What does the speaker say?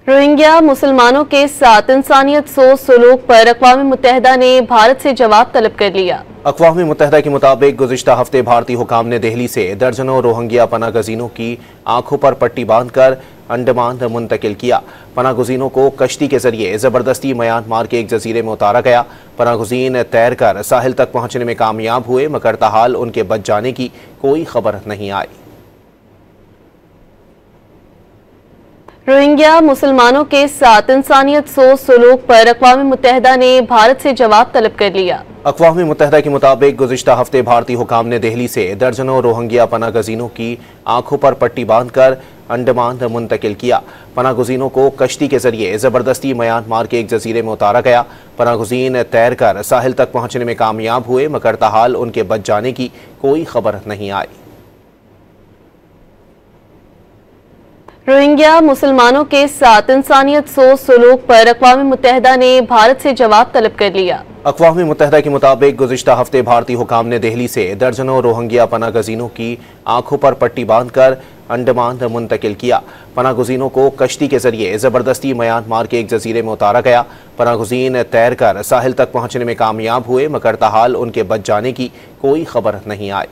Rohingya मुसलमानों के साथ इंसानियत सोच सलूक पर अक़वाम मुत्तहिदा ने भारत से जवाब तलब कर लिया। अक़वाम मुत्तहिदा के मुताबिक गुज़िश्ता हफ्ते भारतीय हुकाम ने दिल्ली से दर्जनों रोहिंग्या पनागज़ीनों की आंखों पर पट्टी बांधकर अंडमान मुंतकिल किया। पनागज़ीनों को कश्ती के जरिए ज़बरदस्ती म्यांमार के एक जजीरे में उतारा गया। पनागज़ीन तैर कर साहिल तक पहुंचने में कामयाब हुए, मगर ताहाल उनके बच जाने की कोई खबर नहीं आई। रोहिंग्या मुसलमानों के साथ इंसानियत सोच सलूक पर अक़वाम मुत्तहिदा ने भारत से जवाब तलब कर लिया। अक़वाम मुत्तहिदा के मुताबिक गुज़िश्ता हफ्ते भारतीय हुकाम ने दिल्ली से दर्जनों रोहिंग्या पनागज़ीनों की आंखों पर पट्टी बांधकर अंडमान मुंतकिल किया। पनागज़ीनों को कश्ती के जरिए ज़बरदस्ती म्यांमार के एक जजीरे में उतारा गया। पनागज़ीन तैर कर साहिल तक पहुंचने में कामयाब हुए, मगर ताहाल उनके बच जाने की कोई खबर नहीं आई। रोहिंग्या मुसलमानों के साथ इंसानियत सोच सलूक पर अक़वाम मुत्तहिदा ने भारत से जवाब तलब कर लिया। अक़वाम मुत्तहिदा के मुताबिक गुज़िश्ता हफ्ते भारतीय हुकाम ने दिल्ली से दर्जनों रोहिंग्या पनागज़ीनों की आंखों पर पट्टी बांधकर अंडमान मुंतकिल किया। पनागज़ीनों को कश्ती के जरिए ज़बरदस्ती म्यांमार के एक जजीरे में उतारा गया। पनागज़ीन तैर कर साहिल तक पहुंचने में कामयाब हुए, मगर ताहाल उनके बच जाने की कोई खबर नहीं आई।